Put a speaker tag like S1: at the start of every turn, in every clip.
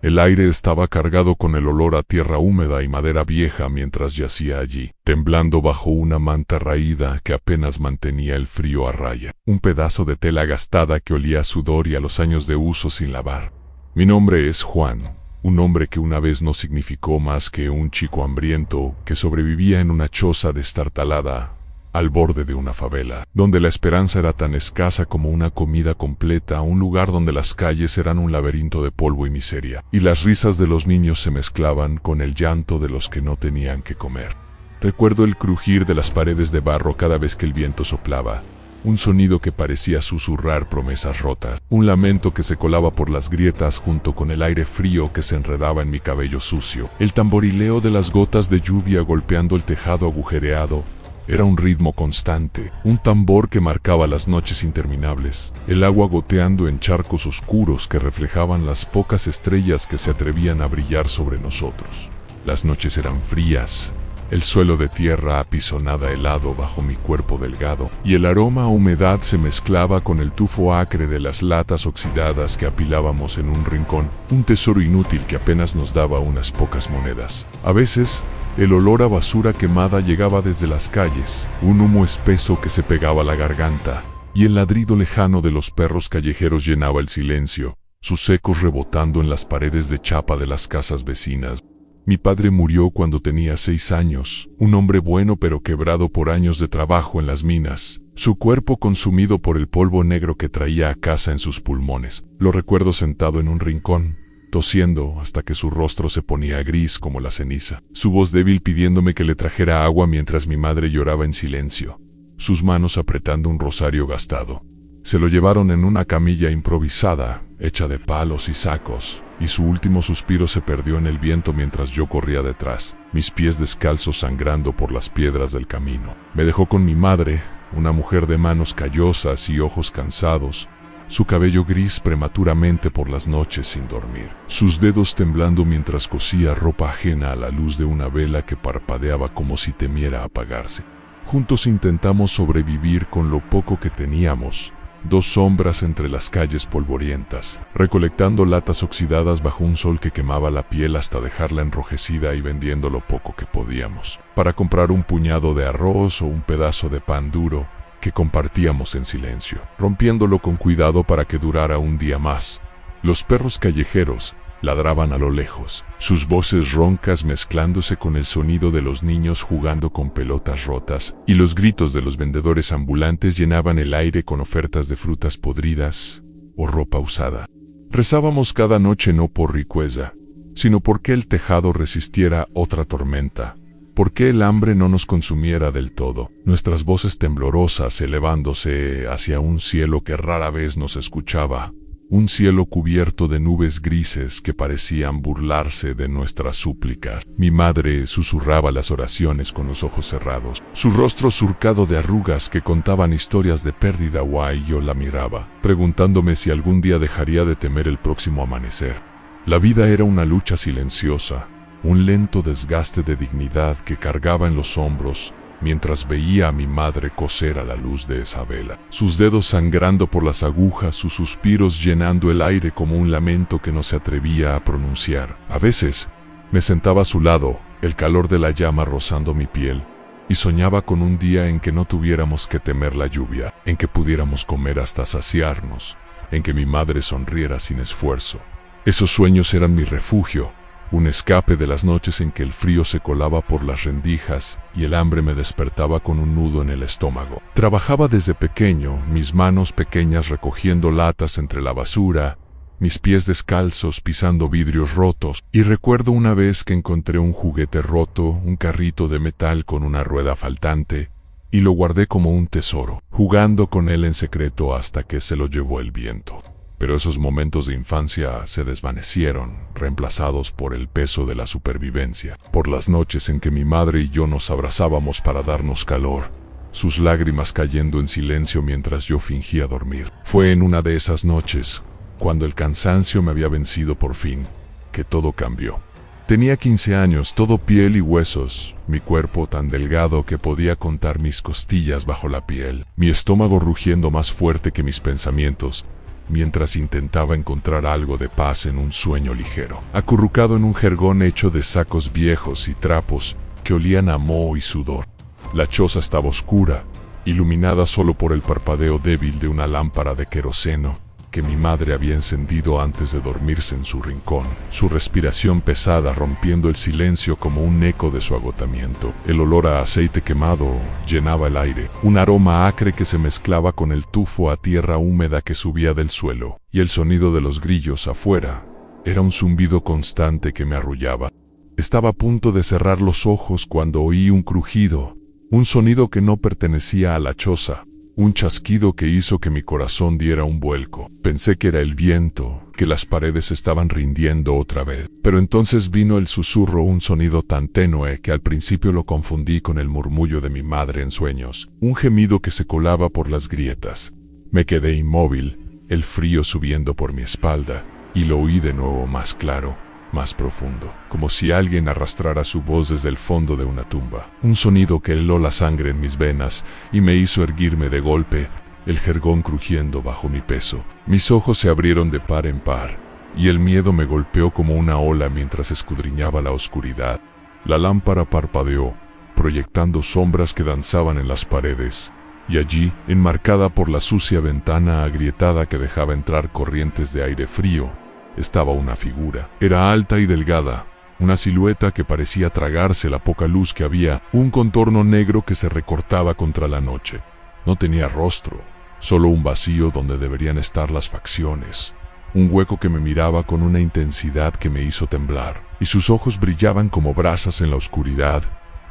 S1: El aire estaba cargado con el olor a tierra húmeda y madera vieja mientras yacía allí, temblando bajo una manta raída que apenas mantenía el frío a raya. Un pedazo de tela gastada que olía a sudor y a los años de uso sin lavar. Mi nombre es Juan, un hombre que una vez no significó más que un chico hambriento que sobrevivía en una choza destartalada al borde de una favela, donde la esperanza era tan escasa como una comida completa, un lugar donde las calles eran un laberinto de polvo y miseria, y las risas de los niños se mezclaban con el llanto de los que no tenían que comer. Recuerdo el crujir de las paredes de barro cada vez que el viento soplaba, un sonido que parecía susurrar promesas rotas, un lamento que se colaba por las grietas junto con el aire frío que se enredaba en mi cabello sucio, el tamborileo de las gotas de lluvia golpeando el tejado agujereado. Era un ritmo constante, un tambor que marcaba las noches interminables, el agua goteando en charcos oscuros que reflejaban las pocas estrellas que se atrevían a brillar sobre nosotros. Las noches eran frías, el suelo de tierra apisonada helado bajo mi cuerpo delgado, y el aroma a humedad se mezclaba con el tufo acre de las latas oxidadas que apilábamos en un rincón, un tesoro inútil que apenas nos daba unas pocas monedas. A veces, el olor a basura quemada llegaba desde las calles, un humo espeso que se pegaba a la garganta, y el ladrido lejano de los perros callejeros llenaba el silencio, sus ecos rebotando en las paredes de chapa de las casas vecinas. Mi padre murió cuando tenía 6 años, un hombre bueno pero quebrado por años de trabajo en las minas, su cuerpo consumido por el polvo negro que traía a casa en sus pulmones. Lo recuerdo sentado en un rincón, tosiendo hasta que su rostro se ponía gris como la ceniza, su voz débil pidiéndome que le trajera agua mientras mi madre lloraba en silencio, sus manos apretando un rosario gastado. Se lo llevaron en una camilla improvisada, hecha de palos y sacos, y su último suspiro se perdió en el viento mientras yo corría detrás, mis pies descalzos sangrando por las piedras del camino. Me dejó con mi madre, una mujer de manos callosas y ojos cansados, su cabello gris prematuramente por las noches sin dormir, sus dedos temblando mientras cosía ropa ajena a la luz de una vela que parpadeaba como si temiera apagarse. Juntos intentamos sobrevivir con lo poco que teníamos, dos sombras entre las calles polvorientas, recolectando latas oxidadas bajo un sol que quemaba la piel hasta dejarla enrojecida y vendiendo lo poco que podíamos, para comprar un puñado de arroz o un pedazo de pan duro, que compartíamos en silencio, rompiéndolo con cuidado para que durara un día más. Los perros callejeros ladraban a lo lejos, sus voces roncas mezclándose con el sonido de los niños jugando con pelotas rotas, y los gritos de los vendedores ambulantes llenaban el aire con ofertas de frutas podridas o ropa usada. Rezábamos cada noche no por riqueza, sino porque el tejado resistiera otra tormenta, porque el hambre no nos consumiera del todo, nuestras voces temblorosas elevándose hacia un cielo que rara vez nos escuchaba, un cielo cubierto de nubes grises que parecían burlarse de nuestras súplicas. Mi madre susurraba las oraciones con los ojos cerrados, su rostro surcado de arrugas que contaban historias de pérdida y yo la miraba, preguntándome si algún día dejaría de temer el próximo amanecer. La vida era una lucha silenciosa, un lento desgaste de dignidad que cargaba en los hombros mientras veía a mi madre coser a la luz de esa vela, sus dedos sangrando por las agujas, sus suspiros llenando el aire como un lamento que no se atrevía a pronunciar. A veces me sentaba a su lado, el calor de la llama rozando mi piel, y soñaba con un día en que no tuviéramos que temer la lluvia, en que pudiéramos comer hasta saciarnos, en que mi madre sonriera sin esfuerzo. Esos sueños eran mi refugio, un escape de las noches en que el frío se colaba por las rendijas y el hambre me despertaba con un nudo en el estómago. Trabajaba desde pequeño, mis manos pequeñas recogiendo latas entre la basura, mis pies descalzos pisando vidrios rotos, y recuerdo una vez que encontré un juguete roto, un carrito de metal con una rueda faltante, y lo guardé como un tesoro, jugando con él en secreto hasta que se lo llevó el viento. Pero esos momentos de infancia se desvanecieron, reemplazados por el peso de la supervivencia, por las noches en que mi madre y yo nos abrazábamos para darnos calor, sus lágrimas cayendo en silencio mientras yo fingía dormir. Fue en una de esas noches, cuando el cansancio me había vencido por fin, que todo cambió. Tenía 15 años, todo piel y huesos, mi cuerpo tan delgado que podía contar mis costillas bajo la piel, mi estómago rugiendo más fuerte que mis pensamientos, mientras intentaba encontrar algo de paz en un sueño ligero. Acurrucado en un jergón hecho de sacos viejos y trapos que olían a moho y sudor. La choza estaba oscura, iluminada solo por el parpadeo débil de una lámpara de queroseno que mi madre había encendido antes de dormirse en su rincón, su respiración pesada rompiendo el silencio como un eco de su agotamiento. El olor a aceite quemado llenaba el aire, un aroma acre que se mezclaba con el tufo a tierra húmeda que subía del suelo, y el sonido de los grillos afuera era un zumbido constante que me arrullaba. Estaba a punto de cerrar los ojos cuando oí un crujido, un sonido que no pertenecía a la choza. Un chasquido que hizo que mi corazón diera un vuelco. Pensé que era el viento, que las paredes estaban rindiendo otra vez. Pero entonces vino el susurro, un sonido tan tenue que al principio lo confundí con el murmullo de mi madre en sueños. Un gemido que se colaba por las grietas. Me quedé inmóvil, el frío subiendo por mi espalda, y lo oí de nuevo más claro, más profundo, como si alguien arrastrara su voz desde el fondo de una tumba. Un sonido que heló la sangre en mis venas y me hizo erguirme de golpe, el jergón crujiendo bajo mi peso. Mis ojos se abrieron de par en par, y el miedo me golpeó como una ola mientras escudriñaba la oscuridad. La lámpara parpadeó, proyectando sombras que danzaban en las paredes, y allí, enmarcada por la sucia ventana agrietada que dejaba entrar corrientes de aire frío, estaba una figura. Era alta y delgada, una silueta que parecía tragarse la poca luz que había, un contorno negro que se recortaba contra la noche. No tenía rostro, solo un vacío donde deberían estar las facciones, un hueco que me miraba con una intensidad que me hizo temblar, y sus ojos brillaban como brasas en la oscuridad,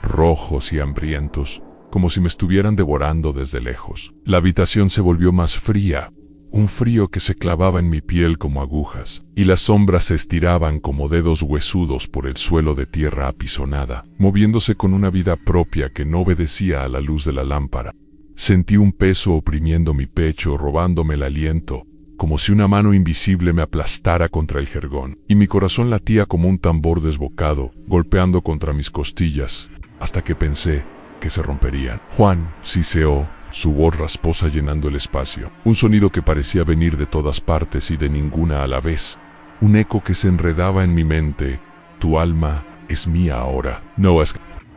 S1: rojos y hambrientos, como si me estuvieran devorando desde lejos. La habitación se volvió más fría, un frío que se clavaba en mi piel como agujas, y las sombras se estiraban como dedos huesudos por el suelo de tierra apisonada, moviéndose con una vida propia que no obedecía a la luz de la lámpara. Sentí un peso oprimiendo mi pecho, robándome el aliento, como si una mano invisible me aplastara contra el jergón, y mi corazón latía como un tambor desbocado, golpeando contra mis costillas, hasta que pensé que se romperían. Juan, siseó, su voz rasposa llenando el espacio. Un sonido que parecía venir de todas partes y de ninguna a la vez. Un eco que se enredaba en mi mente. Tu alma es mía ahora. No es...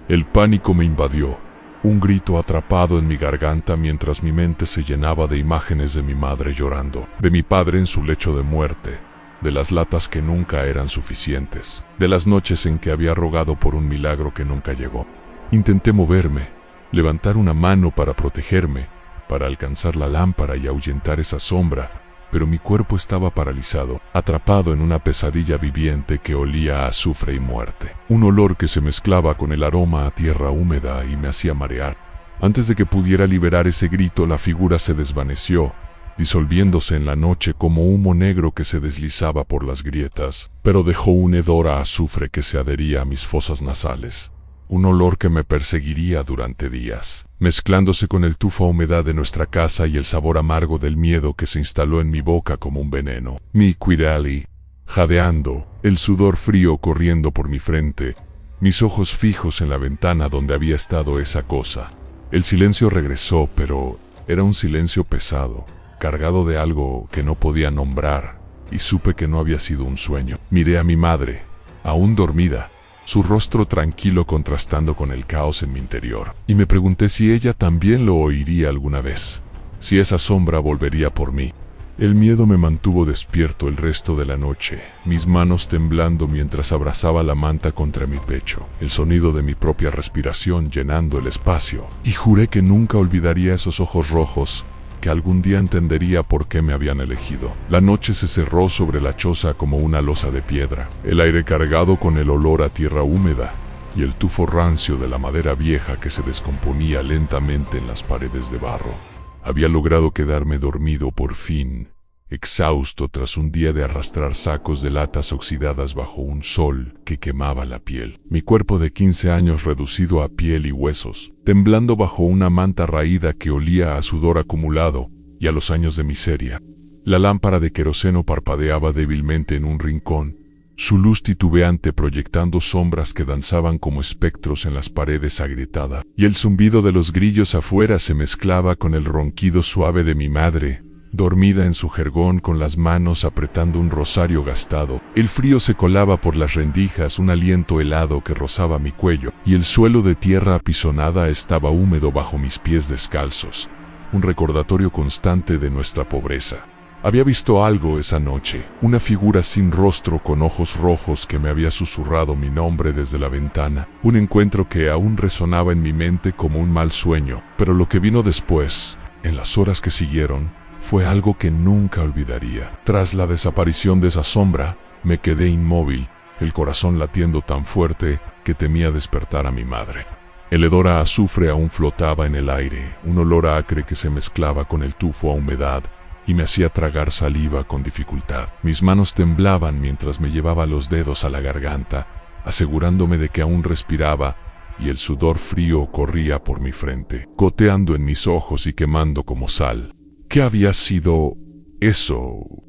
S1: El pánico me invadió. Un grito atrapado en mi garganta mientras mi mente se llenaba de imágenes de mi madre llorando, de mi padre en su lecho de muerte, de las latas que nunca eran suficientes, de las noches en que había rogado por un milagro que nunca llegó. Intenté moverme, levantar una mano para protegerme, para alcanzar la lámpara y ahuyentar esa sombra, pero mi cuerpo estaba paralizado, atrapado en una pesadilla viviente que olía a azufre y muerte. Un olor que se mezclaba con el aroma a tierra húmeda y me hacía marear. Antes de que pudiera liberar ese grito, la figura se desvaneció, disolviéndose en la noche como humo negro que se deslizaba por las grietas, pero dejó un hedor a azufre que se adhería a mis fosas nasales. Un olor que me perseguiría durante días, mezclándose con el tufo a humedad de nuestra casa y el sabor amargo del miedo que se instaló en mi boca como un veneno. Mi Quirali, jadeando, el sudor frío corriendo por mi frente, mis ojos fijos en la ventana donde había estado esa cosa. El silencio regresó, pero era un silencio pesado, cargado de algo que no podía nombrar, y supe que no había sido un sueño. Miré a mi madre, aún dormida, su rostro tranquilo contrastando con el caos en mi interior, y me pregunté si ella también lo oiría alguna vez, si esa sombra volvería por mí. El miedo me mantuvo despierto el resto de la noche, mis manos temblando mientras abrazaba la manta contra mi pecho, el sonido de mi propia respiración llenando el espacio, y juré que nunca olvidaría esos ojos rojos, que algún día entendería por qué me habían elegido. La noche se cerró sobre la choza como una losa de piedra, el aire cargado con el olor a tierra húmeda y el tufo rancio de la madera vieja que se descomponía lentamente en las paredes de barro. Había logrado quedarme dormido por fin, exhausto tras un día de arrastrar sacos de latas oxidadas bajo un sol que quemaba la piel. Mi cuerpo de 15 años reducido a piel y huesos, temblando bajo una manta raída que olía a sudor acumulado y a los años de miseria. La lámpara de queroseno parpadeaba débilmente en un rincón, su luz titubeante proyectando sombras que danzaban como espectros en las paredes agrietadas, y el zumbido de los grillos afuera se mezclaba con el ronquido suave de mi madre, dormida en su jergón con las manos apretando un rosario gastado. El frío se colaba por las rendijas, un aliento helado que rozaba mi cuello, y el suelo de tierra apisonada estaba húmedo bajo mis pies descalzos, un recordatorio constante de nuestra pobreza. Había visto algo esa noche, una figura sin rostro con ojos rojos que me había susurrado mi nombre desde la ventana, un encuentro que aún resonaba en mi mente como un mal sueño, pero lo que vino después, en las horas que siguieron, fue algo que nunca olvidaría. Tras la desaparición de esa sombra, me quedé inmóvil, el corazón latiendo tan fuerte que temía despertar a mi madre. El hedor a azufre aún flotaba en el aire, un olor acre que se mezclaba con el tufo a humedad y me hacía tragar saliva con dificultad. Mis manos temblaban mientras me llevaba los dedos a la garganta, asegurándome de que aún respiraba, y el sudor frío corría por mi frente, goteando en mis ojos y quemando como sal. ¿Qué había sido eso?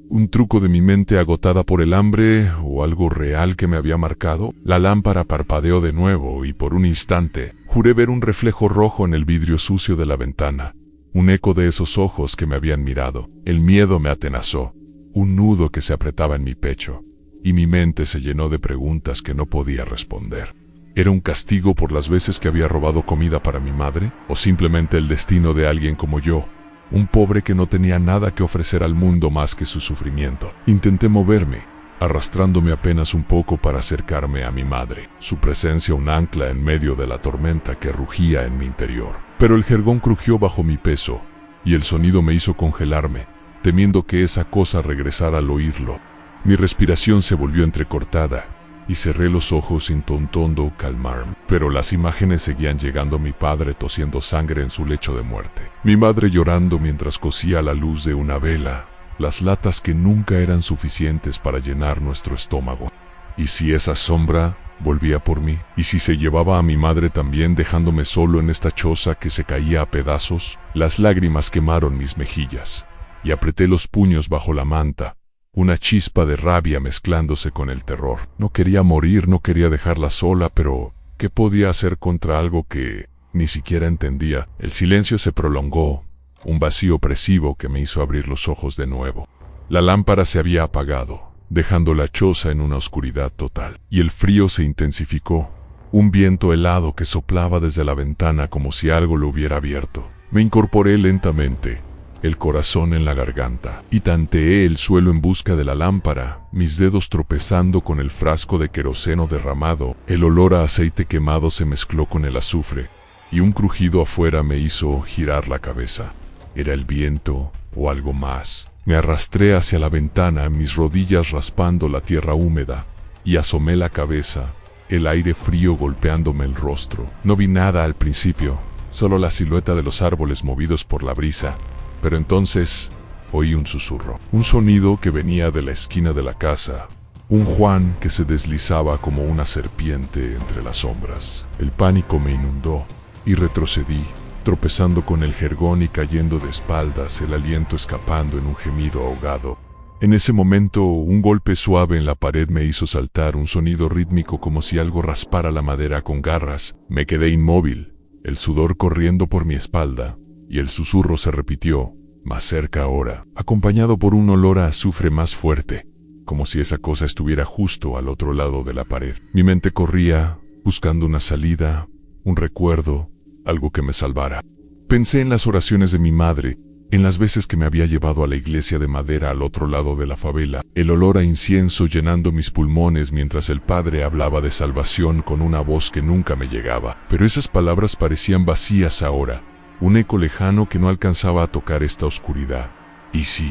S1: ¿Un truco de mi mente agotada por el hambre o algo real que me había marcado? La lámpara parpadeó de nuevo y por un instante juré ver un reflejo rojo en el vidrio sucio de la ventana. Un eco de esos ojos que me habían mirado. El miedo me atenazó, un nudo que se apretaba en mi pecho, y mi mente se llenó de preguntas que no podía responder. ¿Era un castigo por las veces que había robado comida para mi madre? ¿O simplemente el destino de alguien como yo, un pobre que no tenía nada que ofrecer al mundo más que su sufrimiento? Intenté moverme, arrastrándome apenas un poco para acercarme a mi madre, su presencia un ancla en medio de la tormenta que rugía en mi interior. Pero el jergón crujió bajo mi peso, y el sonido me hizo congelarme, temiendo que esa cosa regresara al oírlo. Mi respiración se volvió entrecortada, y cerré los ojos intentando calmarme. Pero las imágenes seguían llegando: mi padre tosiendo sangre en su lecho de muerte, mi madre llorando mientras cosía a la luz de una vela, las latas que nunca eran suficientes para llenar nuestro estómago. ¿Y si esa sombra volvía por mí? ¿Y si se llevaba a mi madre también, dejándome solo en esta choza que se caía a pedazos? Las lágrimas quemaron mis mejillas, y apreté los puños bajo la manta, una chispa de rabia mezclándose con el terror. No quería morir, no quería dejarla sola, pero ¿qué podía hacer contra algo que ni siquiera entendía? El silencio se prolongó, un vacío opresivo que me hizo abrir los ojos de nuevo. La lámpara se había apagado, dejando la choza en una oscuridad total, y el frío se intensificó, un viento helado que soplaba desde la ventana como si algo lo hubiera abierto. Me incorporé lentamente, el corazón en la garganta, y tanteé el suelo en busca de la lámpara, mis dedos tropezando con el frasco de queroseno derramado. El olor a aceite quemado se mezcló con el azufre, y un crujido afuera me hizo girar la cabeza. ¿Era el viento o algo más? Me arrastré hacia la ventana, mis rodillas raspando la tierra húmeda, y asomé la cabeza, el aire frío golpeándome el rostro. No vi nada al principio, solo la silueta de los árboles movidos por la brisa, pero entonces oí un susurro, un sonido que venía de la esquina de la casa, un Juan que se deslizaba como una serpiente entre las sombras. El pánico me inundó, y retrocedí, tropezando con el jergón y cayendo de espaldas, el aliento escapando en un gemido ahogado. En ese momento, un golpe suave en la pared me hizo saltar, un sonido rítmico como si algo raspara la madera con garras. Me quedé inmóvil, el sudor corriendo por mi espalda, y el susurro se repitió, más cerca ahora, acompañado por un olor a azufre más fuerte, como si esa cosa estuviera justo al otro lado de la pared. Mi mente corría, buscando una salida, un recuerdo, algo que me salvara. Pensé en las oraciones de mi madre, en las veces que me había llevado a la iglesia de madera al otro lado de la favela, el olor a incienso llenando mis pulmones mientras el padre hablaba de salvación con una voz que nunca me llegaba. Pero esas palabras parecían vacías ahora, un eco lejano que no alcanzaba a tocar esta oscuridad. ¿Y si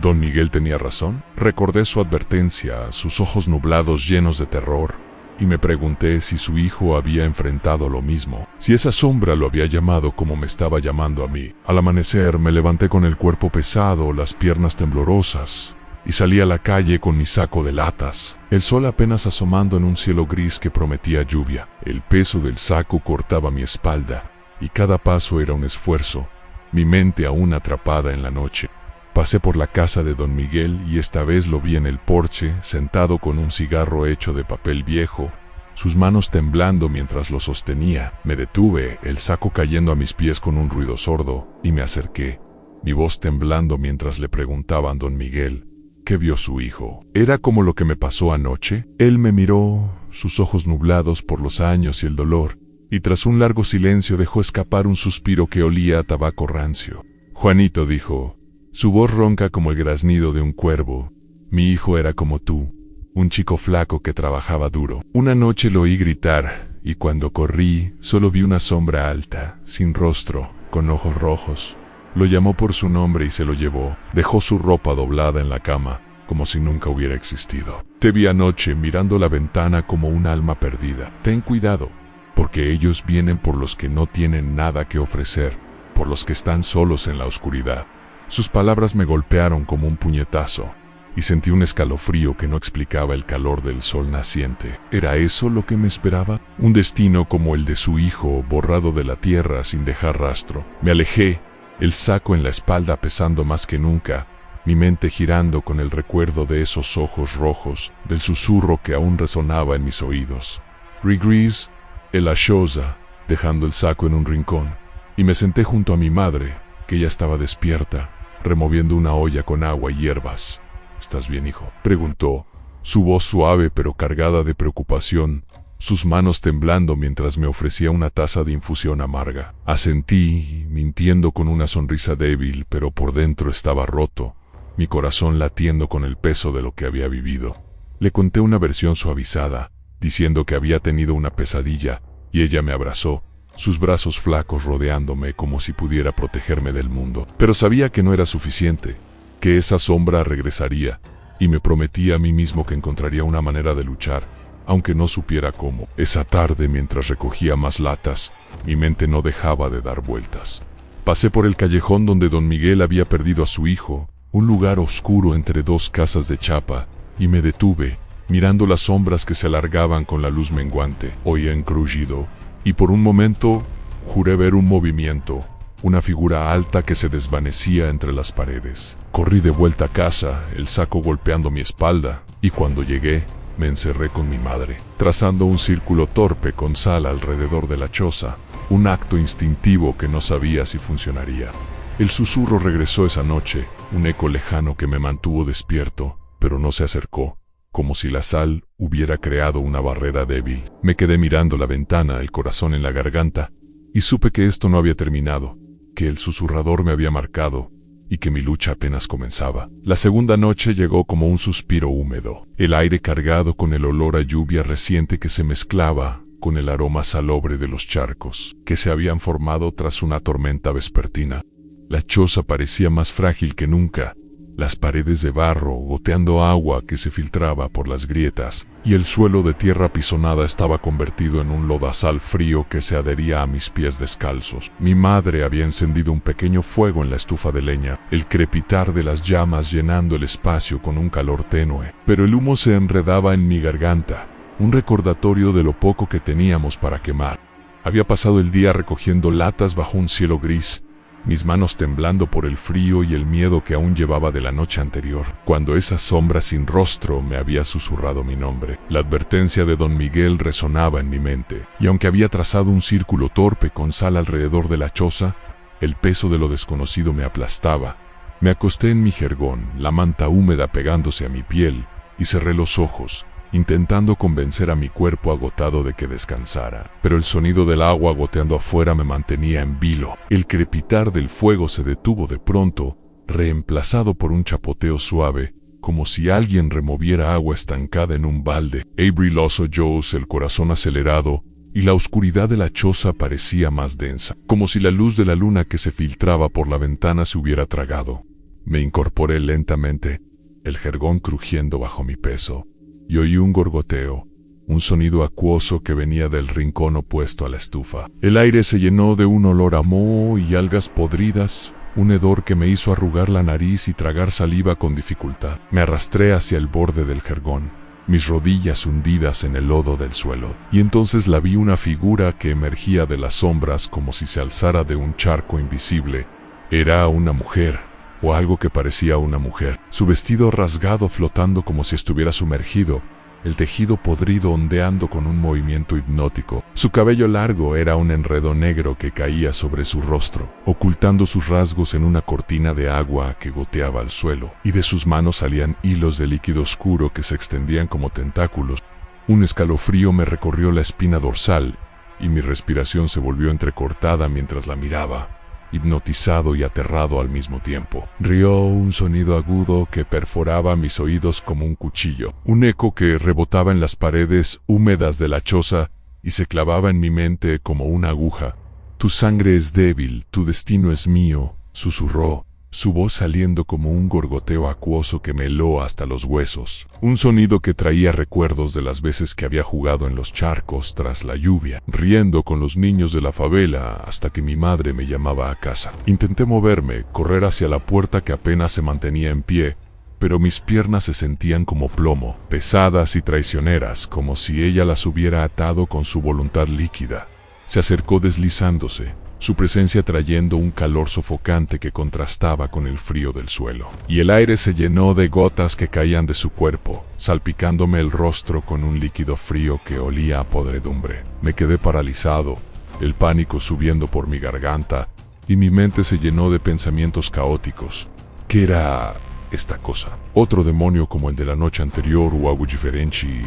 S1: Don Miguel tenía razón? Recordé su advertencia, sus ojos nublados llenos de terror, y me pregunté si su hijo había enfrentado lo mismo, si esa sombra lo había llamado como me estaba llamando a mí. Al amanecer me levanté con el cuerpo pesado, las piernas temblorosas, y salí a la calle con mi saco de latas, el sol apenas asomando en un cielo gris que prometía lluvia. El peso del saco cortaba mi espalda, y cada paso era un esfuerzo, mi mente aún atrapada en la noche. Pasé por la casa de Don Miguel y esta vez lo vi en el porche, sentado con un cigarro hecho de papel viejo, sus manos temblando mientras lo sostenía. Me detuve, el saco cayendo a mis pies con un ruido sordo, y me acerqué. mi voz temblando mientras le preguntaban don Miguel qué vio su hijo. ¿Era como lo que me pasó anoche? Él me miró, sus ojos nublados por los años y el dolor, y tras un largo silencio dejó escapar un suspiro que olía a tabaco rancio. Juanito, dijo, su voz ronca como el graznido de un cuervo, mi hijo era como tú, un chico flaco que trabajaba duro. Una noche lo oí gritar, y cuando corrí, solo vi una sombra alta, sin rostro, con ojos rojos. Lo llamó por su nombre y se lo llevó. Dejó su ropa doblada en la cama, como si nunca hubiera existido. Te vi anoche mirando la ventana como un alma perdida. Ten cuidado, porque ellos vienen por los que no tienen nada que ofrecer, por los que están solos en la oscuridad. Sus palabras me golpearon como un puñetazo, y sentí un escalofrío que no explicaba el calor del sol naciente. ¿Era eso lo que me esperaba? Un destino como el de su hijo, borrado de la tierra sin dejar rastro. Me alejé, el saco en la espalda pesando más que nunca, mi mente girando con el recuerdo de esos ojos rojos, del susurro que aún resonaba en mis oídos. Regrees en la choza, dejando el saco en un rincón, y me senté junto a mi madre, que ya estaba despierta, removiendo una olla con agua y hierbas. ¿Estás bien, hijo?, preguntó, su voz suave pero cargada de preocupación, sus manos temblando mientras me ofrecía una taza de infusión amarga. Asentí, mintiendo con una sonrisa débil, pero por dentro estaba roto, mi corazón latiendo con el peso de lo que había vivido. Le conté una versión suavizada, diciendo que había tenido una pesadilla, y ella me abrazó, sus brazos flacos rodeándome como si pudiera protegerme del mundo. Pero sabía que no era suficiente, que esa sombra regresaría, y me prometí a mí mismo que encontraría una manera de luchar, aunque no supiera cómo. Esa tarde, mientras recogía más latas, mi mente no dejaba de dar vueltas. Pasé por el callejón donde don Miguel había perdido a su hijo, un lugar oscuro entre dos casas de chapa, y me detuve, mirando las sombras que se alargaban con la luz menguante. Oía un crujido, y por un momento juré ver un movimiento, una figura alta que se desvanecía entre las paredes. Corrí de vuelta a casa, el saco golpeando mi espalda, y cuando llegué, me encerré con mi madre, trazando un círculo torpe con sal alrededor de la choza, un acto instintivo que no sabía si funcionaría. El susurro regresó esa noche, un eco lejano que me mantuvo despierto, pero no se acercó, como si la sal hubiera creado una barrera débil. Me quedé mirando la ventana, el corazón en la garganta, y supe que esto no había terminado, que el susurrador me había marcado, y que mi lucha apenas comenzaba. La segunda noche llegó como un suspiro húmedo, el aire cargado con el olor a lluvia reciente que se mezclaba con el aroma salobre de los charcos que se habían formado tras una tormenta vespertina. La choza parecía más frágil que nunca, las paredes de barro goteando agua que se filtraba por las grietas, y el suelo de tierra pisonada estaba convertido en un lodazal frío que se adhería a mis pies descalzos. Mi madre había encendido un pequeño fuego en la estufa de leña, el crepitar de las llamas llenando el espacio con un calor tenue, pero el humo se enredaba en mi garganta, un recordatorio de lo poco que teníamos para quemar. Había pasado el día recogiendo latas bajo un cielo gris, mis manos temblando por el frío y el miedo que aún llevaba de la noche anterior, cuando esa sombra sin rostro me había susurrado mi nombre. La advertencia de don Miguel resonaba en mi mente, y aunque había trazado un círculo torpe con sal alrededor de la choza, el peso de lo desconocido me aplastaba. Me acosté en mi jergón, la manta húmeda pegándose a mi piel, y cerré los ojos, intentando convencer a mi cuerpo agotado de que descansara. Pero el sonido del agua goteando afuera me mantenía en vilo. El crepitar del fuego se detuvo de pronto, reemplazado por un chapoteo suave, como si alguien removiera agua estancada en un balde. Avery los ojos, el corazón acelerado, y la oscuridad de la choza parecía más densa, como si la luz de la luna que se filtraba por la ventana se hubiera tragado. Me incorporé lentamente, el jergón crujiendo bajo mi peso, y oí un gorgoteo, un sonido acuoso que venía del rincón opuesto a la estufa. El aire se llenó de un olor a moho y algas podridas, un hedor que me hizo arrugar la nariz y tragar saliva con dificultad. Me arrastré hacia el borde del jergón, mis rodillas hundidas en el lodo del suelo, y entonces la vi una figura que emergía de las sombras como si se alzara de un charco invisible. Era una mujer, o algo que parecía una mujer, su vestido rasgado flotando como si estuviera sumergido, el tejido podrido ondeando con un movimiento hipnótico. Su cabello largo era un enredo negro que caía sobre su rostro, ocultando sus rasgos en una cortina de agua que goteaba al suelo, y de sus manos salían hilos de líquido oscuro que se extendían como tentáculos. Un escalofrío me recorrió la espina dorsal, y mi respiración se volvió entrecortada mientras la miraba, hipnotizado y aterrado al mismo tiempo. Rió un sonido agudo que perforaba mis oídos como un cuchillo, un eco que rebotaba en las paredes húmedas de la choza y se clavaba en mi mente como una aguja. Tu sangre es débil, tu destino es mío, susurró, su voz saliendo como un gorgoteo acuoso que me heló hasta los huesos. Un sonido que traía recuerdos de las veces que había jugado en los charcos tras la lluvia, riendo con los niños de la favela hasta que mi madre me llamaba a casa. Intenté moverme, correr hacia la puerta que apenas se mantenía en pie, pero mis piernas se sentían como plomo, pesadas y traicioneras, como si ella las hubiera atado con su voluntad líquida. Se acercó deslizándose, su presencia trayendo un calor sofocante que contrastaba con el frío del suelo. Y el aire se llenó de gotas que caían de su cuerpo, salpicándome el rostro con un líquido frío que olía a podredumbre. Me quedé paralizado, el pánico subiendo por mi garganta, y mi mente se llenó de pensamientos caóticos. ¿Qué era esta cosa? ¿Otro demonio como el de la noche anterior o algo diferente?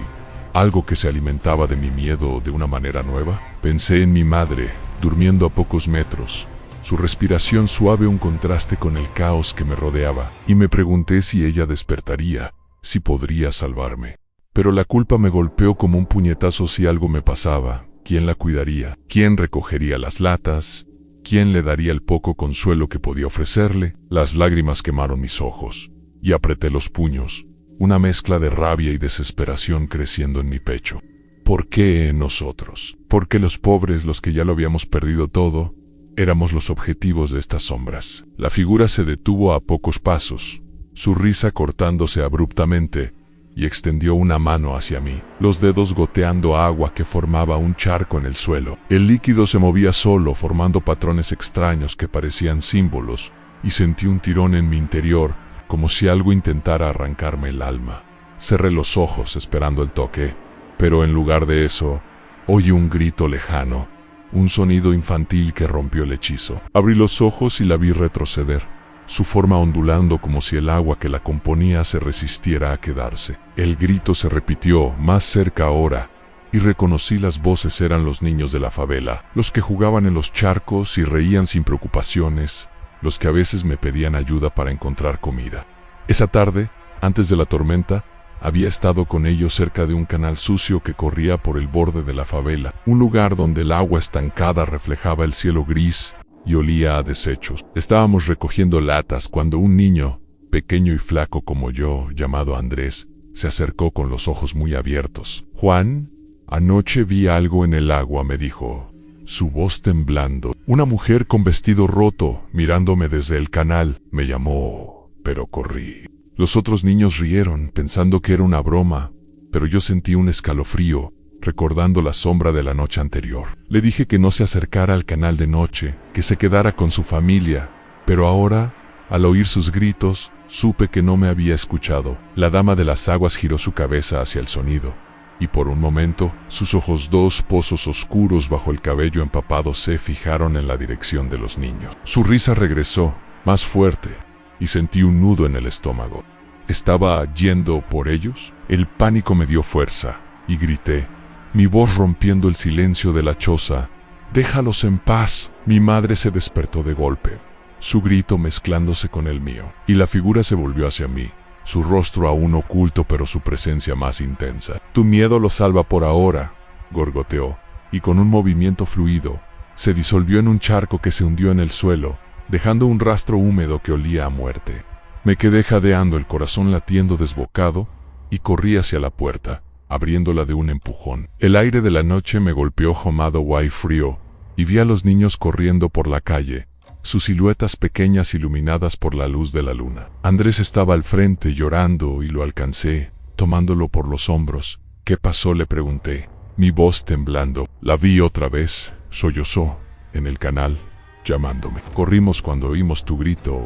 S1: ¿Algo que se alimentaba de mi miedo de una manera nueva? Pensé en mi madre, durmiendo a pocos metros, su respiración suave un contraste con el caos que me rodeaba, y me pregunté si ella despertaría, si podría salvarme. Pero la culpa me golpeó como un puñetazo si algo me pasaba. ¿Quién la cuidaría? ¿Quién recogería las latas? ¿Quién le daría el poco consuelo que podía ofrecerle? Las lágrimas quemaron mis ojos, y apreté los puños, una mezcla de rabia y desesperación creciendo en mi pecho. ¿Por qué nosotros? ¿Por qué los pobres, los que ya lo habíamos perdido todo, éramos los objetivos de estas sombras? La figura se detuvo a pocos pasos, su risa cortándose abruptamente, y extendió una mano hacia mí, los dedos goteando agua que formaba un charco en el suelo. El líquido se movía solo, formando patrones extraños que parecían símbolos, y sentí un tirón en mi interior, como si algo intentara arrancarme el alma. Cerré los ojos esperando el toque, pero en lugar de eso, oí un grito lejano, un sonido infantil que rompió el hechizo. Abrí los ojos y la vi retroceder, su forma ondulando como si el agua que la componía se resistiera a quedarse. El grito se repitió, más cerca ahora, y reconocí las voces eran los niños de la favela, los que jugaban en los charcos y reían sin preocupaciones, los que a veces me pedían ayuda para encontrar comida. Esa tarde, antes de la tormenta, había estado con ellos cerca de un canal sucio que corría por el borde de la favela, un lugar donde el agua estancada reflejaba el cielo gris y olía a desechos. Estábamos recogiendo latas cuando un niño, pequeño y flaco como yo, llamado Andrés, se acercó con los ojos muy abiertos. «Juan, anoche vi algo en el agua», me dijo, su voz temblando. Una mujer con vestido roto, mirándome desde el canal, me llamó, pero corrí. Los otros niños rieron, pensando que era una broma, pero yo sentí un escalofrío, recordando la sombra de la noche anterior. Le dije que no se acercara al canal de noche, que se quedara con su familia, pero ahora, al oír sus gritos, supe que no me había escuchado. La dama de las aguas giró su cabeza hacia el sonido, y por un momento, sus ojos, dos pozos oscuros bajo el cabello empapado, se fijaron en la dirección de los niños. Su risa regresó, más fuerte, y sentí un nudo en el estómago. ¿Estaba yendo por ellos? El pánico me dio fuerza, y grité, mi voz rompiendo el silencio de la choza, «¡Déjalos en paz!». Mi madre se despertó de golpe, su grito mezclándose con el mío, y la figura se volvió hacia mí, su rostro aún oculto pero su presencia más intensa. «Tu miedo lo salva por ahora», gorgoteó, y con un movimiento fluido, se disolvió en un charco que se hundió en el suelo, dejando un rastro húmedo que olía a muerte. Me quedé jadeando, el corazón latiendo desbocado, y corrí hacia la puerta, abriéndola de un empujón. El aire de la noche me golpeó jomado y frío, y vi a los niños corriendo por la calle, sus siluetas pequeñas iluminadas por la luz de la luna. Andrés estaba al frente llorando y lo alcancé, tomándolo por los hombros. «¿Qué pasó?», le pregunté, mi voz temblando. La vi otra vez, sollozó, en el canal, llamándome. Corrimos cuando oímos tu grito.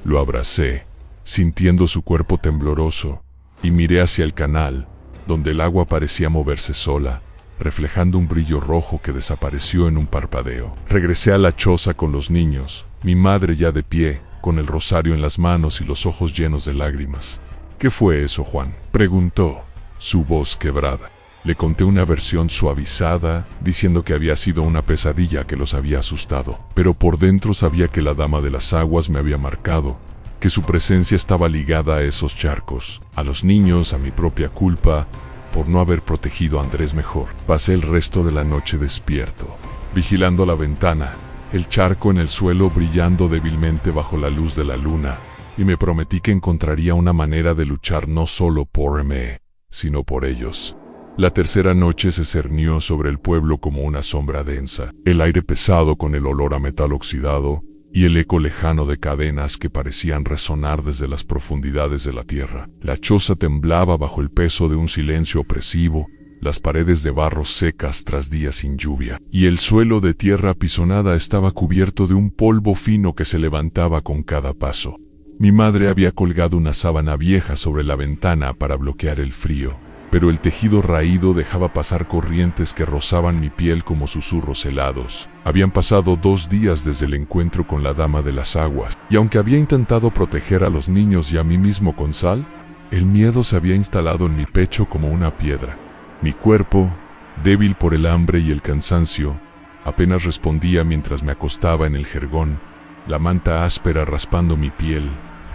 S1: Lo abracé, sintiendo su cuerpo tembloroso, y miré hacia el canal, donde el agua parecía moverse sola, reflejando un brillo rojo que desapareció en un parpadeo. Regresé a la choza con los niños, mi madre ya de pie, con el rosario en las manos y los ojos llenos de lágrimas. «¿Qué fue eso, Juan?», preguntó, su voz quebrada. Le conté una versión suavizada, diciendo que había sido una pesadilla que los había asustado, pero por dentro sabía que la dama de las aguas me había marcado, que su presencia estaba ligada a esos charcos, a los niños, a mi propia culpa, por no haber protegido a Andrés mejor. Pasé el resto de la noche despierto, vigilando la ventana, el charco en el suelo brillando débilmente bajo la luz de la luna, y me prometí que encontraría una manera de luchar no solo por mí, sino por ellos. La tercera noche se cernió sobre el pueblo como una sombra densa, el aire pesado con el olor a metal oxidado y el eco lejano de cadenas que parecían resonar desde las profundidades de la tierra. La choza temblaba bajo el peso de un silencio opresivo, las paredes de barro secas tras días sin lluvia, y el suelo de tierra apisonada estaba cubierto de un polvo fino que se levantaba con cada paso. Mi madre había colgado una sábana vieja sobre la ventana para bloquear el frío, pero el tejido raído dejaba pasar corrientes que rozaban mi piel como susurros helados. Habían pasado 2 días desde el encuentro con la dama de las aguas, y aunque había intentado proteger a los niños y a mí mismo con sal, el miedo se había instalado en mi pecho como una piedra. Mi cuerpo, débil por el hambre y el cansancio, apenas respondía mientras me acostaba en el jergón, la manta áspera raspando mi piel,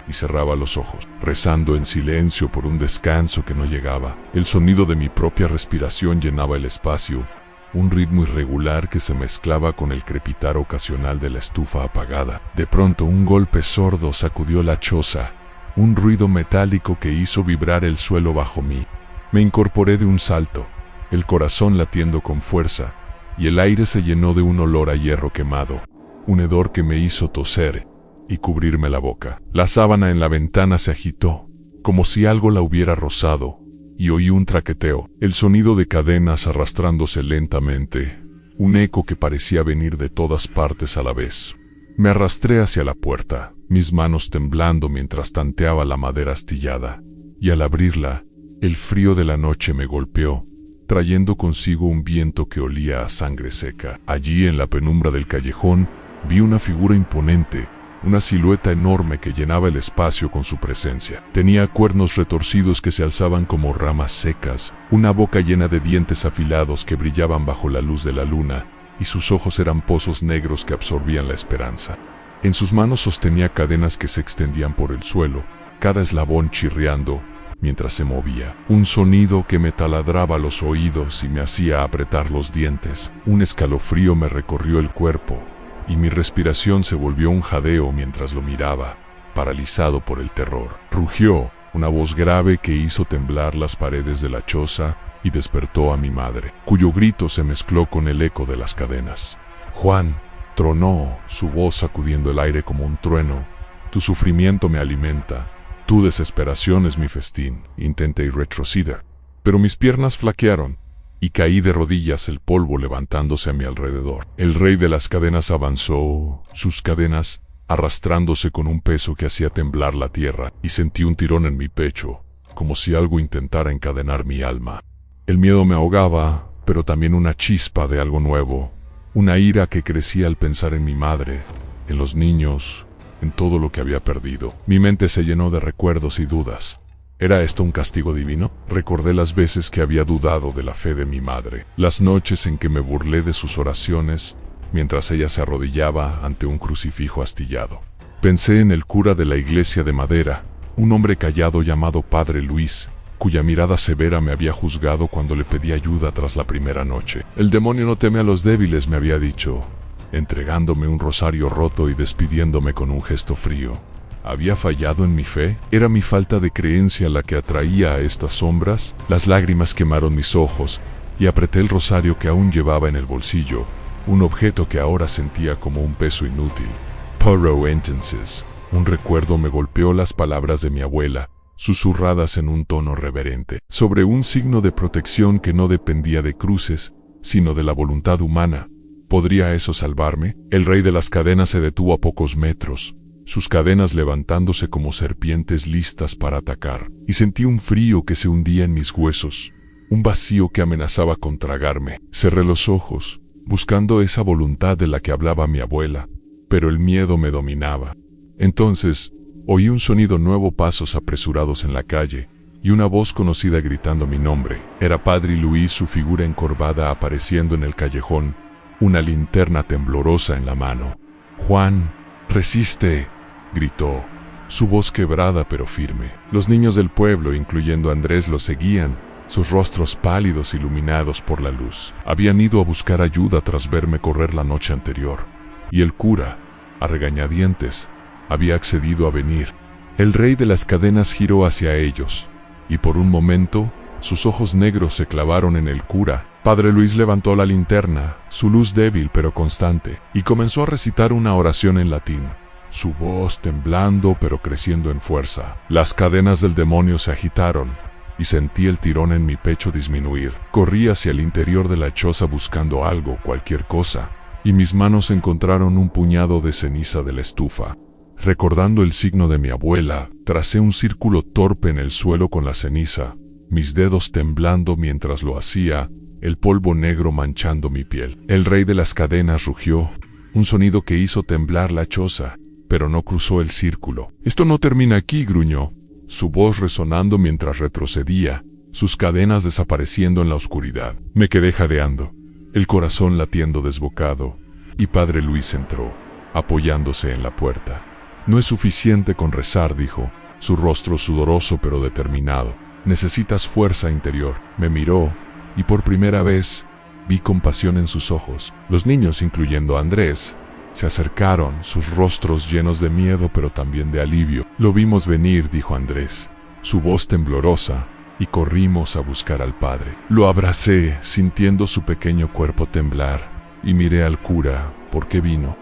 S1: y cerraba los ojos, rezando en silencio por un descanso que no llegaba. El sonido de mi propia respiración llenaba el espacio, un ritmo irregular que se mezclaba con el crepitar ocasional de la estufa apagada. De pronto un golpe sordo sacudió la choza, un ruido metálico que hizo vibrar el suelo bajo mí. Me incorporé de un salto, el corazón latiendo con fuerza, y el aire se llenó de un olor a hierro quemado, un hedor que me hizo toser y cubrirme la boca. La sábana en la ventana se agitó, como si algo la hubiera rozado, y oí un traqueteo, el sonido de cadenas arrastrándose lentamente, un eco que parecía venir de todas partes a la vez. Me arrastré hacia la puerta, mis manos temblando mientras tanteaba la madera astillada, y al abrirla, el frío de la noche me golpeó, trayendo consigo un viento que olía a sangre seca. Allí en la penumbra del callejón, vi una figura imponente, una silueta enorme que llenaba el espacio con su presencia. Tenía cuernos retorcidos que se alzaban como ramas secas, una boca llena de dientes afilados que brillaban bajo la luz de la luna, y sus ojos eran pozos negros que absorbían la esperanza. En sus manos sostenía cadenas que se extendían por el suelo, cada eslabón chirriando mientras se movía. Un sonido que me taladraba los oídos y me hacía apretar los dientes. Un escalofrío me recorrió el cuerpo, y mi respiración se volvió un jadeo mientras lo miraba, paralizado por el terror. Rugió una voz grave que hizo temblar las paredes de la choza y despertó a mi madre, cuyo grito se mezcló con el eco de las cadenas. «Juan», tronó, su voz sacudiendo el aire como un trueno, «tu sufrimiento me alimenta, tu desesperación es mi festín». Intenté retroceder, pero mis piernas flaquearon, y caí de rodillas, el polvo levantándose a mi alrededor. El rey de las cadenas avanzó, sus cadenas arrastrándose con un peso que hacía temblar la tierra, y sentí un tirón en mi pecho, como si algo intentara encadenar mi alma. El miedo me ahogaba, pero también una chispa de algo nuevo, una ira que crecía al pensar en mi madre, en los niños, en todo lo que había perdido. Mi mente se llenó de recuerdos y dudas. ¿Era esto un castigo divino? Recordé las veces que había dudado de la fe de mi madre, las noches en que me burlé de sus oraciones mientras ella se arrodillaba ante un crucifijo astillado. Pensé en el cura de la iglesia de madera, un hombre callado llamado Padre Luis, cuya mirada severa me había juzgado cuando le pedí ayuda tras la primera noche. «El demonio no teme a los débiles», me había dicho, entregándome un rosario roto y despidiéndome con un gesto frío. ¿Había fallado en mi fe? ¿Era mi falta de creencia la que atraía a estas sombras? Las lágrimas quemaron mis ojos, y apreté el rosario que aún llevaba en el bolsillo, un objeto que ahora sentía como un peso inútil. «Puro entonces». Un recuerdo me golpeó las palabras de mi abuela, susurradas en un tono reverente, sobre un signo de protección que no dependía de cruces, sino de la voluntad humana. ¿Podría eso salvarme? El rey de las cadenas se detuvo a pocos metros, sus cadenas levantándose como serpientes listas para atacar, y sentí un frío que se hundía en mis huesos, un vacío que amenazaba con tragarme. Cerré los ojos, buscando esa voluntad de la que hablaba mi abuela, pero el miedo me dominaba. Entonces, oí un sonido nuevo, pasos apresurados en la calle, y una voz conocida gritando mi nombre. Era Padre Luis, su figura encorvada apareciendo en el callejón, una linterna temblorosa en la mano. «Juan, resiste», gritó, su voz quebrada pero firme. Los niños del pueblo, incluyendo a Andrés, lo seguían, sus rostros pálidos iluminados por la luz. Habían ido a buscar ayuda tras verme correr la noche anterior, y el cura, a regañadientes, había accedido a venir. El rey de las cadenas giró hacia ellos, y por un momento, sus ojos negros se clavaron en el cura. Padre Luis levantó la linterna, su luz débil pero constante, y comenzó a recitar una oración en latín, su voz temblando pero creciendo en fuerza. Las cadenas del demonio se agitaron, y sentí el tirón en mi pecho disminuir. Corrí hacia el interior de la choza buscando algo, cualquier cosa, y mis manos encontraron un puñado de ceniza de la estufa. Recordando el signo de mi abuela, tracé un círculo torpe en el suelo con la ceniza, mis dedos temblando mientras lo hacía, el polvo negro manchando mi piel. El rey de las cadenas rugió, un sonido que hizo temblar la choza, pero no cruzó el círculo. «Esto no termina aquí», gruñó, su voz resonando mientras retrocedía, sus cadenas desapareciendo en la oscuridad. Me quedé jadeando, el corazón latiendo desbocado, y Padre Luis entró, apoyándose en la puerta. «No es suficiente con rezar», dijo, su rostro sudoroso pero determinado. «Necesitas fuerza interior». Me miró, y por primera vez, vi compasión en sus ojos. Los niños, incluyendo a Andrés, se acercaron, sus rostros llenos de miedo pero también de alivio. «Lo vimos venir», dijo Andrés, su voz temblorosa, y corrimos a buscar al padre. Lo abracé, sintiendo su pequeño cuerpo temblar, y miré al cura. «¿Por qué vino?»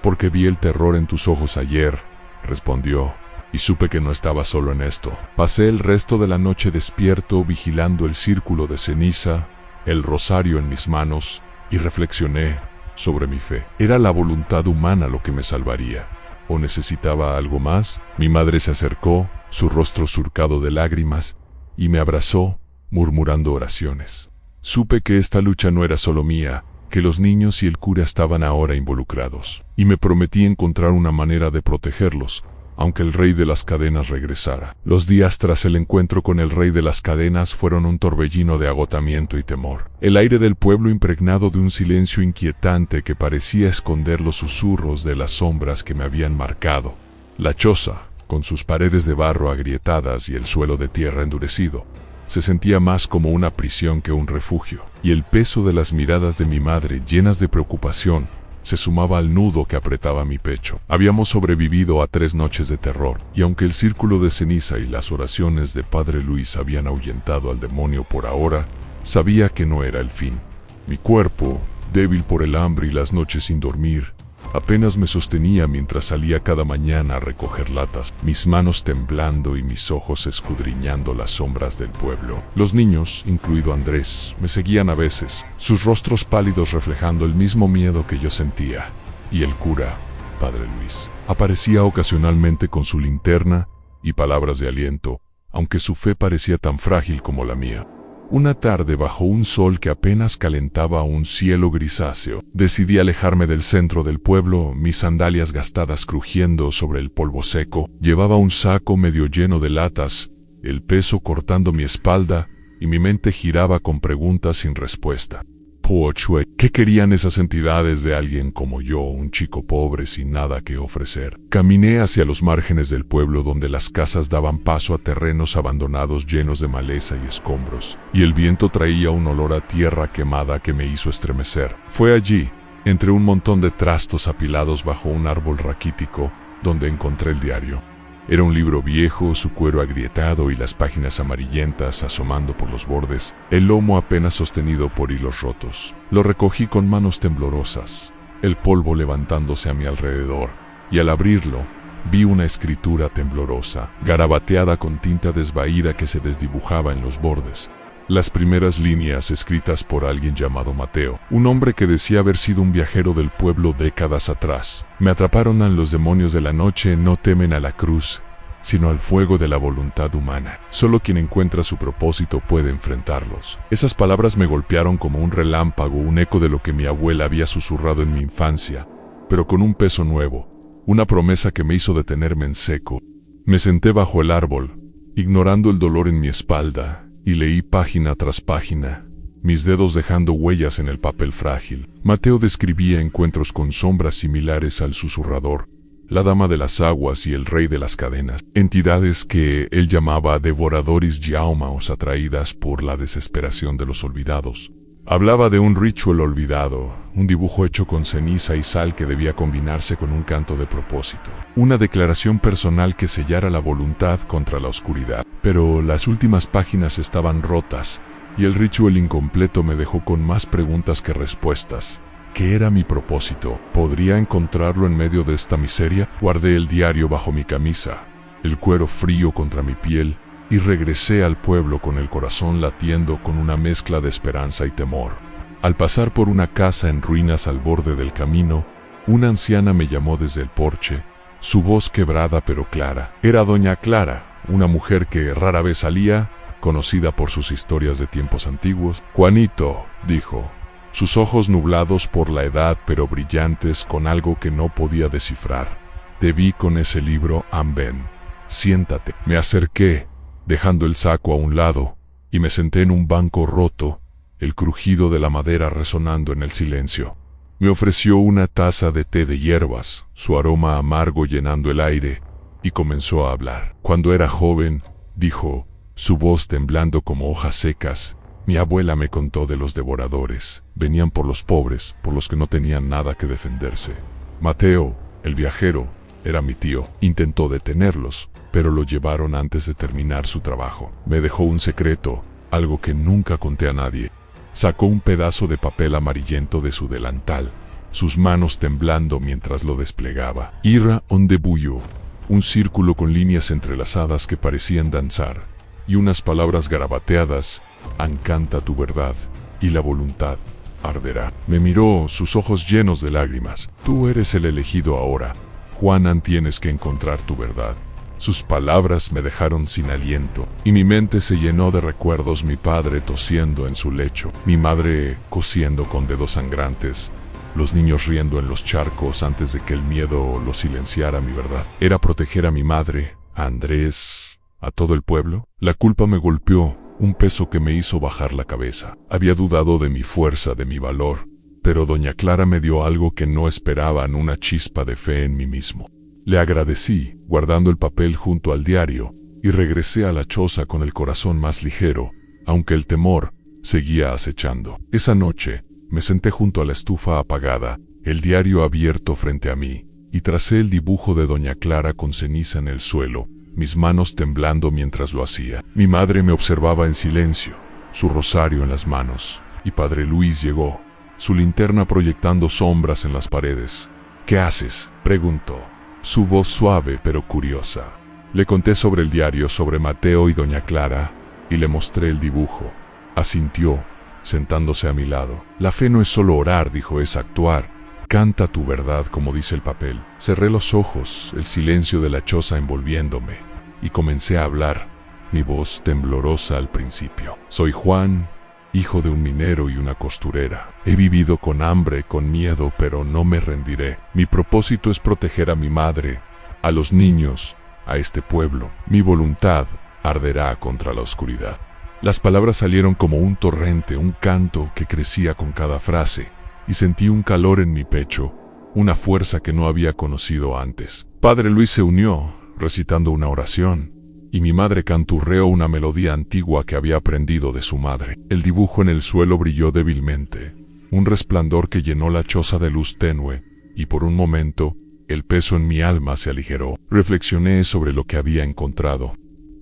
S1: «Porque vi el terror en tus ojos ayer», respondió, y supe que no estaba solo en esto. Pasé el resto de la noche despierto, vigilando el círculo de ceniza, el rosario en mis manos, y reflexioné sobre mi fe. ¿Era la voluntad humana lo que me salvaría? ¿O necesitaba algo más? Mi madre se acercó, su rostro surcado de lágrimas, y me abrazó, murmurando oraciones. Supe que esta lucha no era solo mía, que los niños y el cura estaban ahora involucrados, y me prometí encontrar una manera de protegerlos, aunque el rey de las cadenas regresara. Los días tras el encuentro con el rey de las cadenas fueron un torbellino de agotamiento y temor. El aire del pueblo impregnado de un silencio inquietante que parecía esconder los susurros de las sombras que me habían marcado. La choza, con sus paredes de barro agrietadas y el suelo de tierra endurecido, se sentía más como una prisión que un refugio, y el peso de las miradas de mi madre, llenas de preocupación, se sumaba al nudo que apretaba mi pecho. Habíamos sobrevivido a 3 noches de terror, y aunque el círculo de ceniza y las oraciones de Padre Luis habían ahuyentado al demonio por ahora, sabía que no era el fin. Mi cuerpo, débil por el hambre y las noches sin dormir, apenas me sostenía mientras salía cada mañana a recoger latas, mis manos temblando y mis ojos escudriñando las sombras del pueblo. Los niños, incluido Andrés, me seguían a veces, sus rostros pálidos reflejando el mismo miedo que yo sentía. Y el cura, Padre Luis, aparecía ocasionalmente con su linterna y palabras de aliento, aunque su fe parecía tan frágil como la mía. Una tarde, bajo un sol que apenas calentaba un cielo grisáceo, decidí alejarme del centro del pueblo, mis sandalias gastadas crujiendo sobre el polvo seco. Llevaba un saco medio lleno de latas, el peso cortando mi espalda, y mi mente giraba con preguntas sin respuesta. Pochue, ¿qué querían esas entidades de alguien como yo, un chico pobre sin nada que ofrecer? Caminé hacia los márgenes del pueblo donde las casas daban paso a terrenos abandonados llenos de maleza y escombros, y el viento traía un olor a tierra quemada que me hizo estremecer. Fue allí, entre un montón de trastos apilados bajo un árbol raquítico, donde encontré el diario. Era un libro viejo, su cuero agrietado y las páginas amarillentas asomando por los bordes, el lomo apenas sostenido por hilos rotos. Lo recogí con manos temblorosas, el polvo levantándose a mi alrededor, y al abrirlo, vi una escritura temblorosa, garabateada con tinta desvaída que se desdibujaba en los bordes. Las primeras líneas escritas por alguien llamado Mateo, un hombre que decía haber sido un viajero del pueblo décadas atrás. Me atraparon a los demonios de la noche, no temen a la cruz, sino al fuego de la voluntad humana. Solo quien encuentra su propósito puede enfrentarlos. Esas palabras me golpearon como un relámpago, un eco de lo que mi abuela había susurrado en mi infancia, pero con un peso nuevo, una promesa que me hizo detenerme en seco. Me senté bajo el árbol, ignorando el dolor en mi espalda, y leí página tras página, mis dedos dejando huellas en el papel frágil. Mateo describía encuentros con sombras similares al susurrador, la dama de las aguas y el rey de las cadenas, entidades que él llamaba devoradores yaumaos, atraídas por la desesperación de los olvidados. Hablaba de un ritual olvidado, un dibujo hecho con ceniza y sal que debía combinarse con un canto de propósito, una declaración personal que sellara la voluntad contra la oscuridad. Pero las últimas páginas estaban rotas, y el ritual incompleto me dejó con más preguntas que respuestas. ¿Qué era mi propósito? ¿Podría encontrarlo en medio de esta miseria? Guardé el diario bajo mi camisa, el cuero frío contra mi piel, y regresé al pueblo con el corazón latiendo con una mezcla de esperanza y temor. Al pasar por una casa en ruinas al borde del camino, una anciana me llamó desde el porche, su voz quebrada pero clara. Era doña Clara, una mujer que rara vez salía, conocida por sus historias de tiempos antiguos. «Juanito», dijo, sus ojos nublados por la edad pero brillantes con algo que no podía descifrar. «Te vi con ese libro, ven. Siéntate». Me acerqué, dejando el saco a un lado, y me senté en un banco roto, el crujido de la madera resonando en el silencio. Me ofreció una taza de té de hierbas, su aroma amargo llenando el aire, y comenzó a hablar. «Cuando era joven», dijo, su voz temblando como hojas secas, «mi abuela me contó de los devoradores. Venían por los pobres, por los que no tenían nada que defenderse. Mateo, el viajero, era mi tío. Intentó detenerlos, pero lo llevaron antes de terminar su trabajo. Me dejó un secreto, algo que nunca conté a nadie». Sacó un pedazo de papel amarillento de su delantal, sus manos temblando mientras lo desplegaba. «Ira onde buio», un círculo con líneas entrelazadas que parecían danzar, y unas palabras garabateadas: «Encanta tu verdad, y la voluntad arderá». Me miró, sus ojos llenos de lágrimas. «Tú eres el elegido ahora, Juanan, tienes que encontrar tu verdad». Sus palabras me dejaron sin aliento, y mi mente se llenó de recuerdos: mi padre tosiendo en su lecho, mi madre cosiendo con dedos sangrantes, los niños riendo en los charcos antes de que el miedo lo silenciara. Mi verdad era proteger a mi madre, a Andrés, a todo el pueblo. La culpa me golpeó, un peso que me hizo bajar la cabeza. Había dudado de mi fuerza, de mi valor, pero doña Clara me dio algo que no esperaban, una chispa de fe en mí mismo. Le agradecí, guardando el papel junto al diario, y regresé a la choza con el corazón más ligero, aunque el temor seguía acechando. Esa noche, me senté junto a la estufa apagada, el diario abierto frente a mí, y tracé el dibujo de doña Clara con ceniza en el suelo, mis manos temblando mientras lo hacía. Mi madre me observaba en silencio, su rosario en las manos, y padre Luis llegó, su linterna proyectando sombras en las paredes. «¿Qué haces?», preguntó, su voz suave pero curiosa. Le conté sobre el diario, sobre Mateo y doña Clara, y le mostré el dibujo. Asintió, sentándose a mi lado. «La fe no es solo orar», dijo, «es actuar. Canta tu verdad, como dice el papel». Cerré los ojos, el silencio de la choza envolviéndome, y comencé a hablar, mi voz temblorosa al principio. «Soy Juan, hijo de un minero y una costurera. He vivido con hambre, con miedo, pero no me rendiré. Mi propósito es proteger a mi madre, a los niños, a este pueblo. Mi voluntad arderá contra la oscuridad». Las palabras salieron como un torrente, un canto que crecía con cada frase, y sentí un calor en mi pecho, una fuerza que no había conocido antes. Padre Luis se unió, recitando una oración, y mi madre canturreó una melodía antigua que había aprendido de su madre. El dibujo en el suelo brilló débilmente, un resplandor que llenó la choza de luz tenue, y por un momento, el peso en mi alma se aligeró. Reflexioné sobre lo que había encontrado.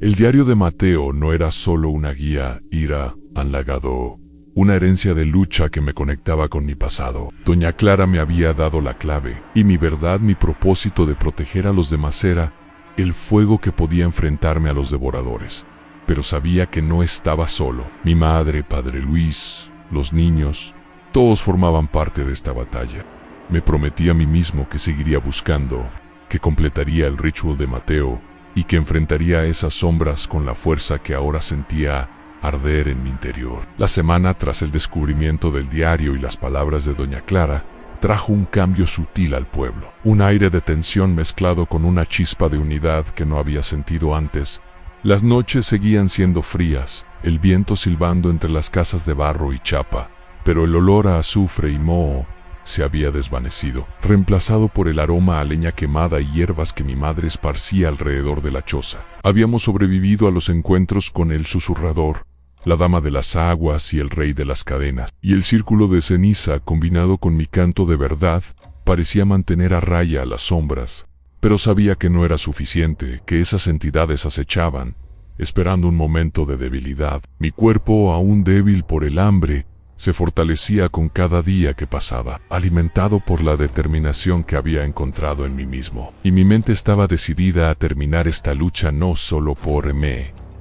S1: El diario de Mateo no era solo una guía, ira, anlagado, una herencia de lucha que me conectaba con mi pasado. Doña Clara me había dado la clave, y mi verdad, mi propósito de proteger a los demás era el fuego que podía enfrentarme a los devoradores. Pero sabía que no estaba solo. Mi madre, padre Luis, los niños, todos formaban parte de esta batalla. Me prometí a mí mismo que seguiría buscando, que completaría el ritual de Mateo, y que enfrentaría a esas sombras con la fuerza que ahora sentía arder en mi interior. La semana tras el descubrimiento del diario y las palabras de doña Clara trajo un cambio sutil al pueblo, un aire de tensión mezclado con una chispa de unidad que no había sentido antes. Las noches seguían siendo frías, el viento silbando entre las casas de barro y chapa, pero el olor a azufre y moho se había desvanecido, reemplazado por el aroma a leña quemada y hierbas que mi madre esparcía alrededor de la choza. Habíamos sobrevivido a los encuentros con el susurrador, la dama de las aguas y el rey de las cadenas, y el círculo de ceniza combinado con mi canto de verdad parecía mantener a raya a las sombras, pero sabía que no era suficiente, que esas entidades acechaban, esperando un momento de debilidad. Mi cuerpo, aún débil por el hambre, se fortalecía con cada día que pasaba, alimentado por la determinación que había encontrado en mí mismo, y mi mente estaba decidida a terminar esta lucha no solo por mí,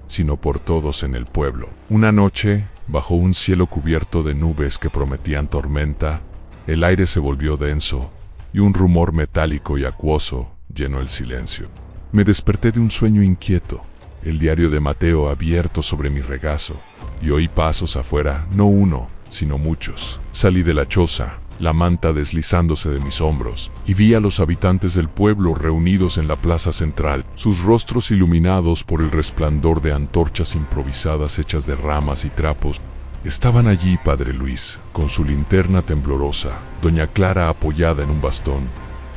S1: sino por todos en el pueblo. Una noche, bajo un cielo cubierto de nubes que prometían tormenta, el aire se volvió denso, y un rumor metálico y acuoso llenó el silencio. Me desperté de un sueño inquieto, el diario de Mateo abierto sobre mi regazo, y oí pasos afuera, no uno, sino muchos. Salí de la choza, la manta deslizándose de mis hombros, y vi a los habitantes del pueblo reunidos en la plaza central, sus rostros iluminados por el resplandor de antorchas improvisadas hechas de ramas y trapos. Estaban allí Padre Luis, con su linterna temblorosa, doña Clara apoyada en un bastón,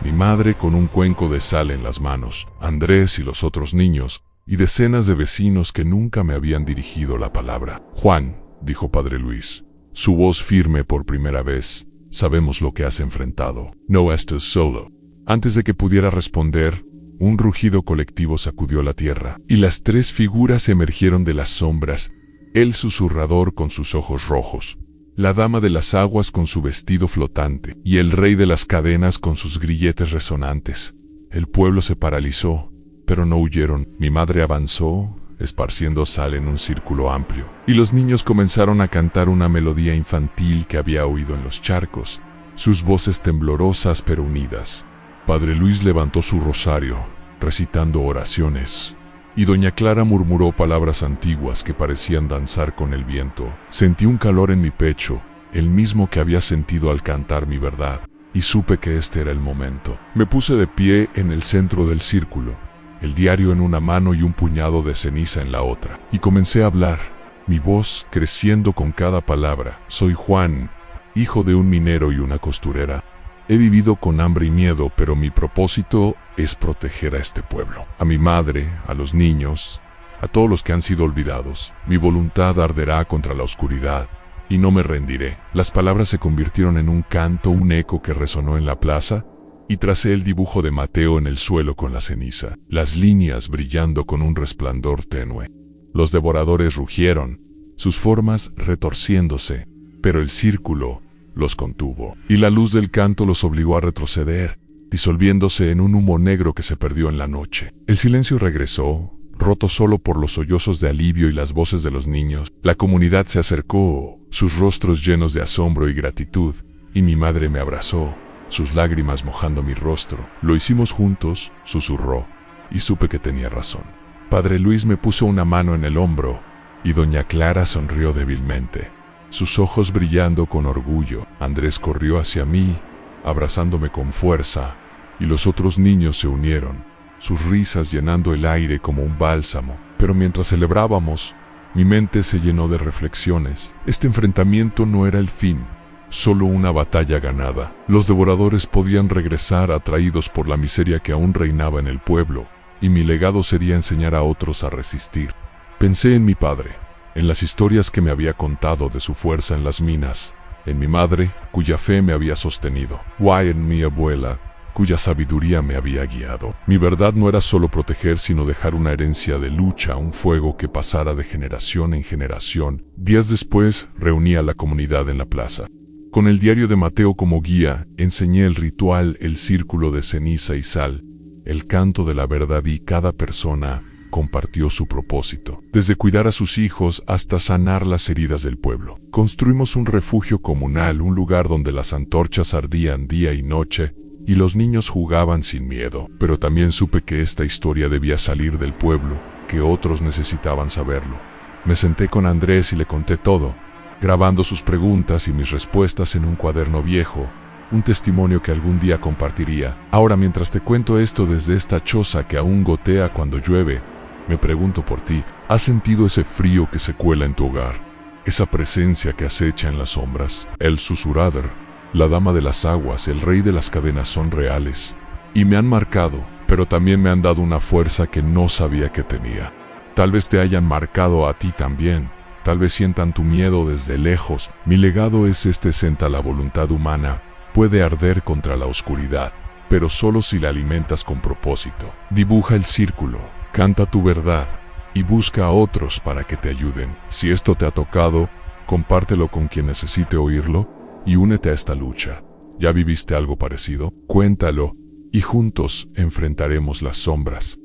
S1: mi madre con un cuenco de sal en las manos, Andrés y los otros niños, y decenas de vecinos que nunca me habían dirigido la palabra. «Juan», dijo Padre Luis, su voz firme por primera vez, «sabemos lo que has enfrentado. No estás solo». Antes de que pudiera responder, un rugido colectivo sacudió la tierra, y las tres figuras emergieron de las sombras, el susurrador con sus ojos rojos, la dama de las aguas con su vestido flotante, y el rey de las cadenas con sus grilletes resonantes. El pueblo se paralizó, pero no huyeron. Mi madre avanzó, esparciendo sal en un círculo amplio, y los niños comenzaron a cantar una melodía infantil que había oído en los charcos, sus voces temblorosas pero unidas. Padre Luis levantó su rosario, recitando oraciones, y doña Clara murmuró palabras antiguas que parecían danzar con el viento. Sentí un calor en mi pecho, el mismo que había sentido al cantar mi verdad, y supe que este era el momento. Me puse de pie en el centro del círculo, el diario en una mano y un puñado de ceniza en la otra, y comencé a hablar, mi voz creciendo con cada palabra. Soy Juan, hijo de un minero y una costurera. He vivido con hambre y miedo, pero mi propósito es proteger a este pueblo, a mi madre, a los niños, a todos los que han sido olvidados. Mi voluntad arderá contra la oscuridad, y no me rendiré. Las palabras se convirtieron en un canto, un eco que resonó en la plaza, y tracé el dibujo de Mateo en el suelo con la ceniza, las líneas brillando con un resplandor tenue. Los devoradores rugieron, sus formas retorciéndose, pero el círculo los contuvo, y la luz del canto los obligó a retroceder, disolviéndose en un humo negro que se perdió en la noche. El silencio regresó, roto solo por los sollozos de alivio y las voces de los niños. La comunidad se acercó, sus rostros llenos de asombro y gratitud, y mi madre me abrazó, sus lágrimas mojando mi rostro. Lo hicimos juntos, susurró, y supe que tenía razón. Padre Luis me puso una mano en el hombro, y doña Clara sonrió débilmente, sus ojos brillando con orgullo. Andrés corrió hacia mí, abrazándome con fuerza, y los otros niños se unieron, sus risas llenando el aire como un bálsamo. Pero mientras celebrábamos, mi mente se llenó de reflexiones. Este enfrentamiento no era el fin, solo una batalla ganada. Los devoradores podían regresar atraídos por la miseria que aún reinaba en el pueblo, y mi legado sería enseñar a otros a resistir. Pensé en mi padre, en las historias que me había contado de su fuerza en las minas, en mi madre, cuya fe me había sostenido, y en mi abuela, cuya sabiduría me había guiado. Mi verdad no era solo proteger, sino dejar una herencia de lucha, un fuego que pasara de generación en generación. Días después, reuní a la comunidad en la plaza. Con el diario de Mateo como guía, enseñé el ritual, el círculo de ceniza y sal, el canto de la verdad, y cada persona compartió su propósito, desde cuidar a sus hijos hasta sanar las heridas del pueblo. Construimos un refugio comunal, un lugar donde las antorchas ardían día y noche, y los niños jugaban sin miedo. Pero también supe que esta historia debía salir del pueblo, que otros necesitaban saberlo. Me senté con Andrés y le conté todo, grabando sus preguntas y mis respuestas en un cuaderno viejo, un testimonio que algún día compartiría. Ahora, mientras te cuento esto desde esta choza que aún gotea cuando llueve, me pregunto por ti. ¿Has sentido ese frío que se cuela en tu hogar? Esa presencia que acecha en las sombras. El susurrador, la dama de las aguas, el rey de las cadenas son reales. Y me han marcado, pero también me han dado una fuerza que no sabía que tenía. Tal vez te hayan marcado a ti también. Tal vez sientan tu miedo desde lejos. Mi legado es este: senta la voluntad humana. Puede arder contra la oscuridad, pero solo si la alimentas con propósito. Dibuja el círculo, canta tu verdad y busca a otros para que te ayuden. Si esto te ha tocado, compártelo con quien necesite oírlo y únete a esta lucha. ¿Ya viviste algo parecido? Cuéntalo y juntos enfrentaremos las sombras.